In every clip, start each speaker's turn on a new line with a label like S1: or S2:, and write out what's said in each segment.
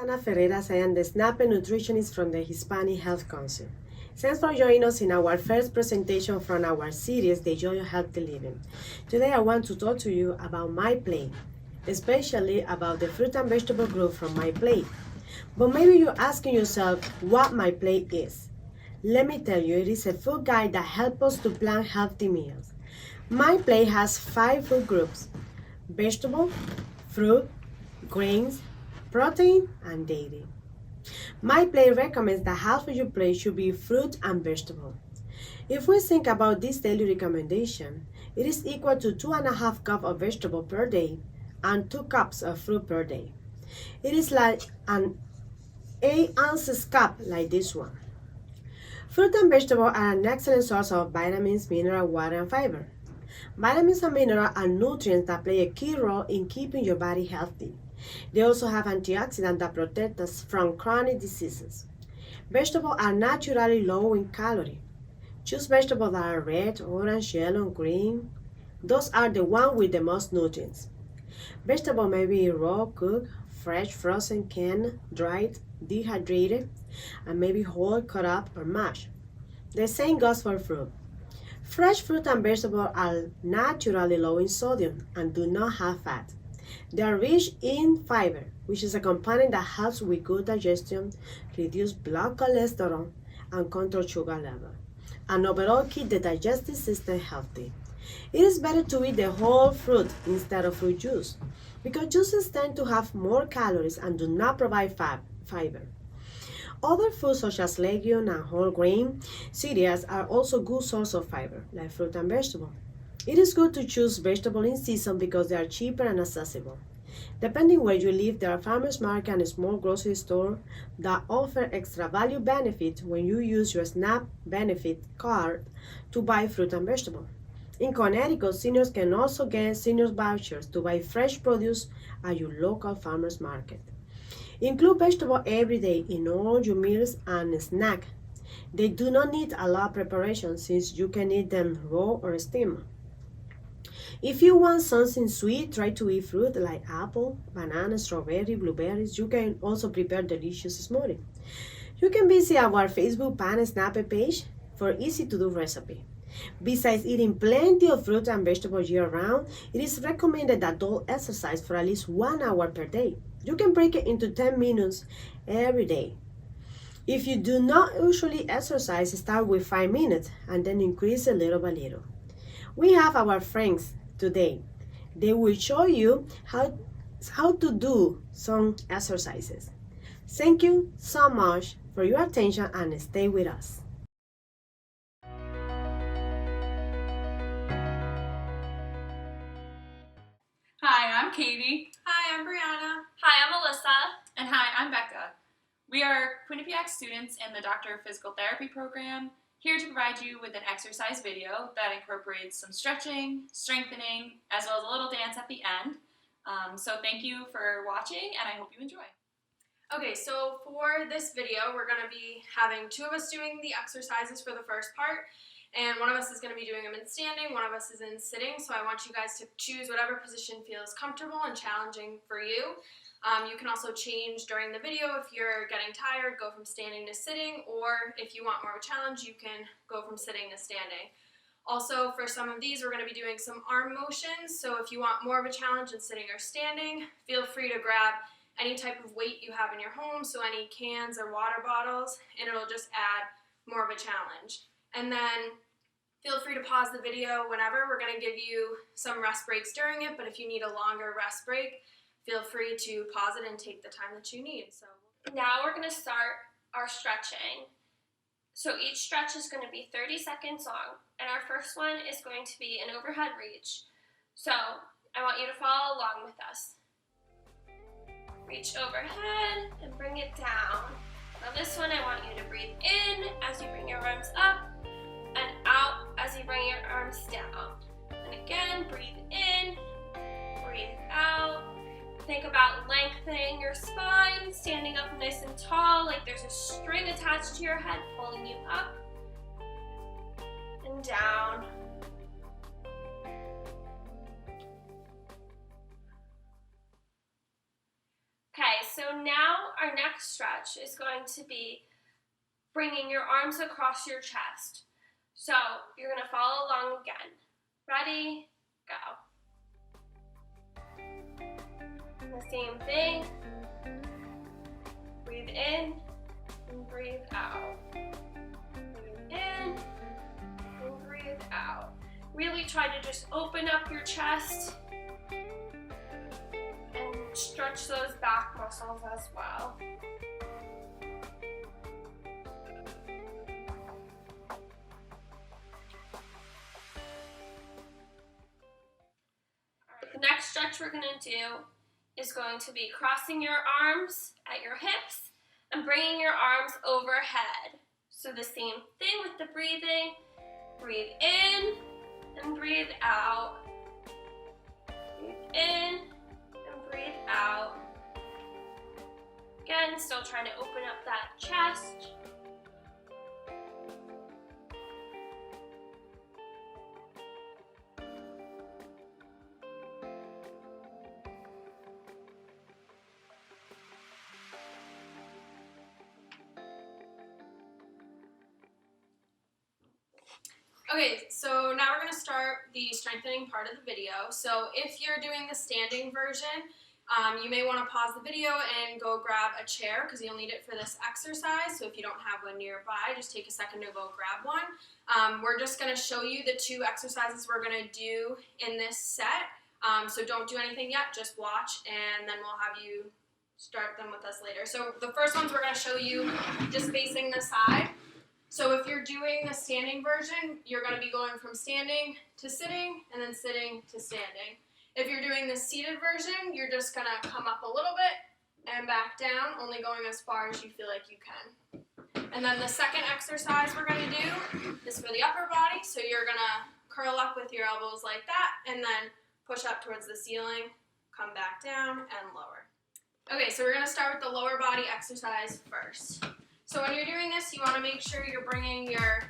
S1: Ana Ferreras. I am the SNAP nutritionist from the Hispanic Health Council. Thanks for joining us in our first presentation from our series, The Joy of Healthy Living. Today I want to talk to you about my plate, especially about the fruit and vegetable group from my plate. But maybe you're asking yourself what my plate is. Let me tell you, it is a food guide that helps us to plan healthy meals. My plate has 5 food groups: vegetable, fruit, grains, protein, and dairy. My plate recommends that half of your plate should be fruit and vegetable. If we think about this daily recommendation, it is equal to 2.5 cups of vegetable per day and 2 cups of fruit per day. It is like an 8 ounces cup like this one. Fruit and vegetables are an excellent source of vitamins, mineral, water, and fiber. Vitamins and minerals are nutrients that play a key role in keeping your body healthy. They also have antioxidants that protect us from chronic diseases. Vegetables are naturally low in calories. Choose vegetables that are red, orange, yellow, green. Those are the ones with the most nutrients. Vegetables may be raw, cooked, fresh, frozen, canned, dried, dehydrated, and maybe whole, cut up, or mashed. The same goes for fruit. Fresh fruit and vegetables are naturally low in sodium and do not have fat. They are rich in fiber, which is a component that helps with good digestion, reduce blood cholesterol, and control sugar level, and overall keep the digestive system healthy. It is better to eat the whole fruit instead of fruit juice, because juices tend to have more calories and do not provide fiber. Other foods such as legume and whole grain cereals are also good sources of fiber, like fruit and vegetable. It is good to choose vegetables in season because they are cheaper and accessible. Depending where you live, there are farmers market and small grocery stores that offer extra value benefits when you use your SNAP benefit card to buy fruit and vegetable. In Connecticut, seniors can also get seniors vouchers to buy fresh produce at your local farmers market. Include vegetables every day in all your meals and snack. They do not need a lot of preparation since you can eat them raw or steamed. If you want something sweet, try to eat fruit like apple, banana, strawberry, blueberries. You can also prepare delicious smoothie. You can visit our Facebook PANA Snap page for easy-to-do recipe. Besides eating plenty of fruit and vegetables year-round, it is recommended that adults exercise for at least 1 hour per day. You can break it into 10 minutes every day. If you do not usually exercise, start with 5 minutes and then increase it little by little. We have our friends today. They will show you how to do some exercises. Thank you so much for your attention and stay with us.
S2: Hi, I'm Katie.
S3: Hi, I'm Brianna.
S4: Hi, I'm Alyssa.
S2: And hi, I'm Becca. We are Quinnipiac students in the Doctor of Physical Therapy program, here to provide you with an exercise video that incorporates some stretching, strengthening, as well as a little dance at the end. So thank you for watching, and I hope you enjoy.
S3: Okay, so for this video, we're going to be having 2 of us doing the exercises for the first part, and one of us is going to be doing them in standing, one of us is in sitting, so I want you guys to choose whatever position feels comfortable and challenging for you. You can also change during the video if you're getting tired, go from standing to sitting, or if you want more of a challenge, you can go from sitting to standing. Also, for some of these, we're going to be doing some arm motions, so if you want more of a challenge in sitting or standing, feel free to grab any type of weight you have in your home, so any cans or water bottles, and it'll just add more of a challenge. And then feel free to pause the video whenever. We're going to give you some rest breaks during it, but if you need a longer rest break, feel free to pause it and take the time that you need. So
S4: now we're going to start our stretching. So each stretch is going to be 30 seconds long, and our first one is going to be an overhead reach. So I want you to follow along with us. Reach overhead and bring it down. Now this one I want you to breathe in as you bring your arms up and out as you bring your arms down. And again, breathe in, breathe out. Think about lengthening your spine, standing up nice and tall, like there's a string attached to your head pulling you up and down. Okay, so now our next stretch is going to be bringing your arms across your chest. So you're going to follow along again. Ready, go. The same thing. Breathe in and breathe out. Breathe in and breathe out. Really try to just open up your chest and stretch those back muscles as well. The next stretch we're going to do is going to be crossing your arms at your hips and bringing your arms overhead. So the same thing with the breathing. Breathe in and breathe out. Breathe in and breathe out. Again, still trying to open up that chest.
S3: Okay, so now we're going to start the strengthening part of the video. So if you're doing the standing version, you may want to pause the video and go grab a chair because you'll need it for this exercise. So if you don't have one nearby, just take a second to go grab one. We're just going to show you the 2 exercises we're going to do in this set. So don't do anything yet, just watch, and then we'll have you start them with us later. So the first ones we're going to show you just facing the side. So if you're doing the standing version, you're going to be going from standing to sitting and then sitting to standing. If you're doing the seated version, you're just going to come up a little bit and back down, only going as far as you feel like you can. And then the second exercise we're going to do is for the upper body. So you're going to curl up with your elbows like that and then push up towards the ceiling, come back down and lower. Okay, so we're going to start with the lower body exercise first. So when you're doing this, you want to make sure you're bringing your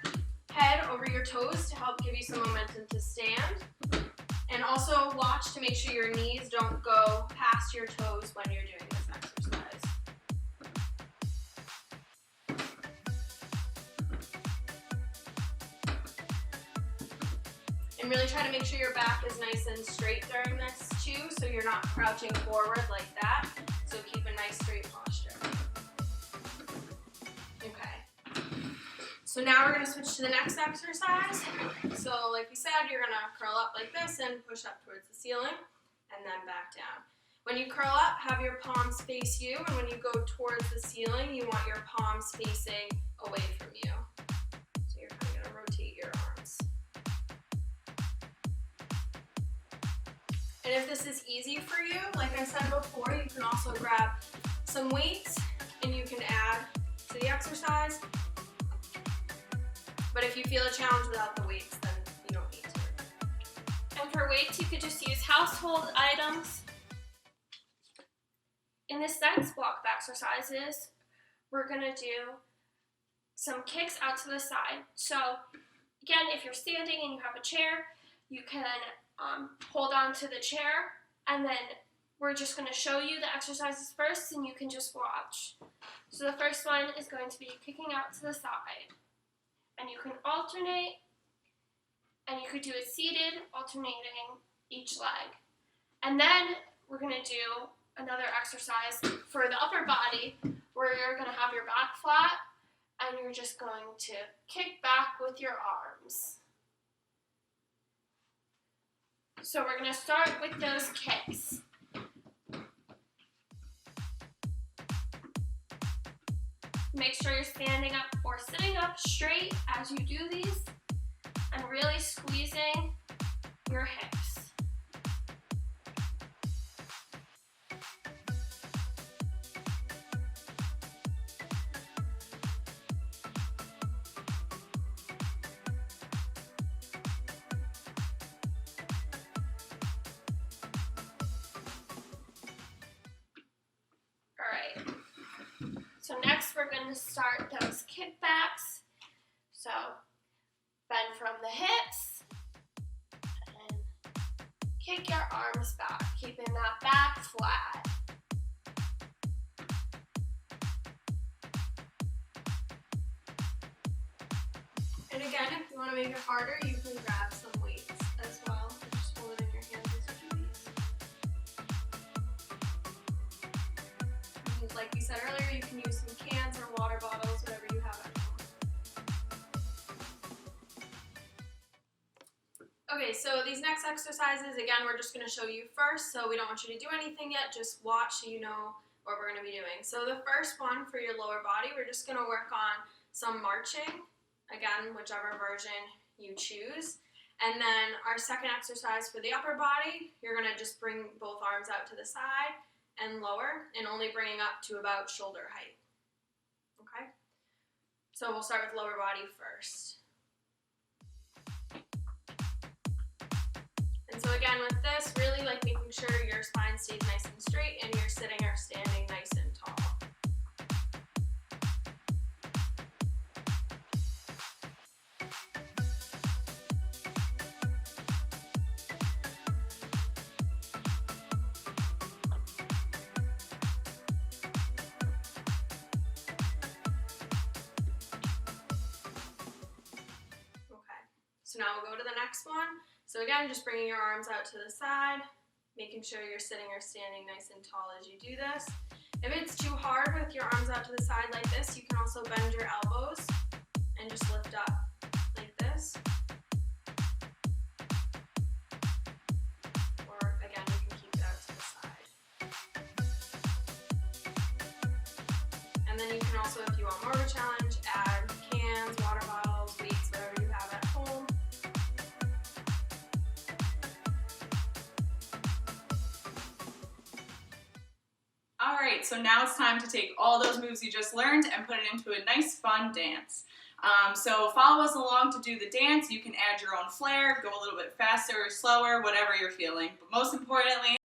S3: head over your toes to help give you some momentum to stand. And also watch to make sure your knees don't go past your toes when you're doing this exercise. And really try to make sure your back is nice and straight during this too, so you're not crouching forward like that. So keep a nice straight posture. So now we're going to switch to the next exercise. So like we said, you're going to curl up like this and push up towards the ceiling and then back down. When you curl up, have your palms face you, and when you go towards the ceiling, you want your palms facing away from you. So you're kind of going to rotate your arms. And if this is easy for you, like I said before, you can also grab some weights and you can add to the exercise. But if you feel a challenge without the weights, then you don't need to.
S4: And for weights, you could just use household items. In the sense block exercises, we're going to do some kicks out to the side. So again, if you're standing and you have a chair, you can hold on to the chair, and then we're just going to show you the exercises first and you can just watch. So the first one is going to be kicking out to the side. And you can alternate, and you could do it seated, alternating each leg. And then we're going to do another exercise for the upper body where you're going to have your back flat and you're just going to kick back with your arms. So we're going to start with those kicks. Make sure you're standing up or sitting up straight as you do these and really squeezing your hips. So next we're going to start those kickbacks. So bend from the hips and kick your arms back, keeping that back flat.
S3: again, if you want to make it harder, you can grab some weights as well. Just hold it in your hands as you do these. And like we said earlier, you can use some cans or water bottles, whatever you have at home. Okay, so these next exercises, again, we're just going to show you first, so we don't want you to do anything yet, just watch so you know what we're going to be doing. So the first one for your lower body, we're just going to work on some marching, again, whichever version you choose. And then our second exercise for the upper body, you're going to just bring both arms out to the side and lower, and only bringing up to about shoulder height. Okay? So we'll start with lower body first. And so again, with this, really like making sure your spine stays nice and straight and you're sitting or standing nice and tall. Okay, so now we'll go to the next one. So again, just bringing your arms out to the side, making sure you're sitting or standing nice and tall as you do this. If it's too hard with your arms out to the side like this, you can also bend your elbows and just lift up like this. Or again, you can keep it out to the side. And then you can also, if you want more of a challenge, add cans, water bottles, weights, whatever you have at home.
S2: Alright, so now it's time to take all those moves you just learned and put it into a nice fun dance. So follow us along to do the dance. You can add your own flair, go a little bit faster or slower, whatever you're feeling. But most importantly,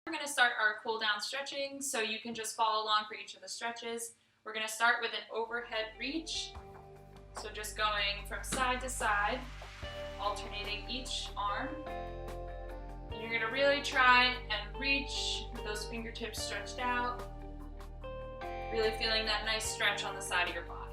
S2: We're going to start our cool down stretching, so you can just follow along for each of the stretches. We're going to start with an overhead reach, so just going from side to side, alternating each arm. And you're going to really try and reach with those fingertips stretched out, really feeling that nice stretch on the side of your body.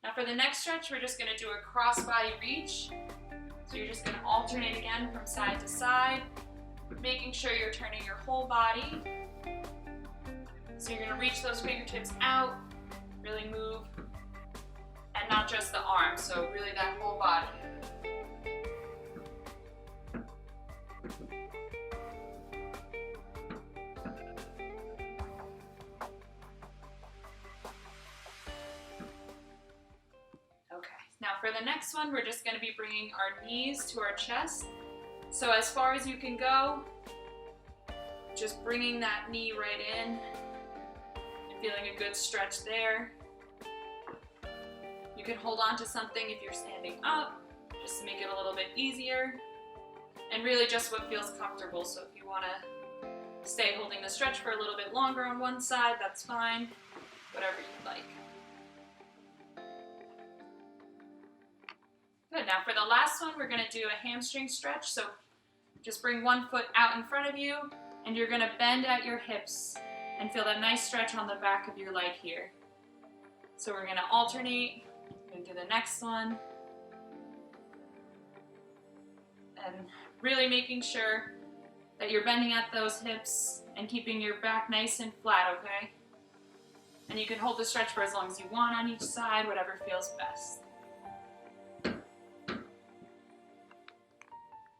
S2: Now for the next stretch, we're just going to do a cross body reach. So you're just going to alternate again from side to side, making sure you're turning your whole body. So you're going to reach those fingertips out, really move, and not just the arms, so really that whole body. Now for the next one, we're just going to be bringing our knees to our chest. So as far as you can go, just bringing that knee right in and feeling a good stretch there. You can hold on to something if you're standing up, just to make it a little bit easier. And really just what feels comfortable. So if you want to stay holding the stretch for a little bit longer on one side, that's fine. Whatever you'd like. Good, now for the last one, we're going to do a hamstring stretch. So just bring one foot out in front of you, and you're going to bend at your hips and feel that nice stretch on the back of your leg here. So we're going to alternate, we're going to do the next one. And really making sure that you're bending at those hips and keeping your back nice and flat, okay? And you can hold the stretch for as long as you want on each side, whatever feels best.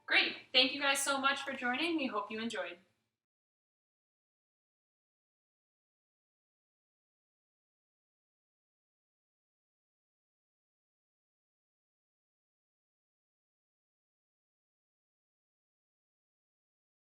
S2: Great. Thank you guys so much for joining. We hope you enjoyed.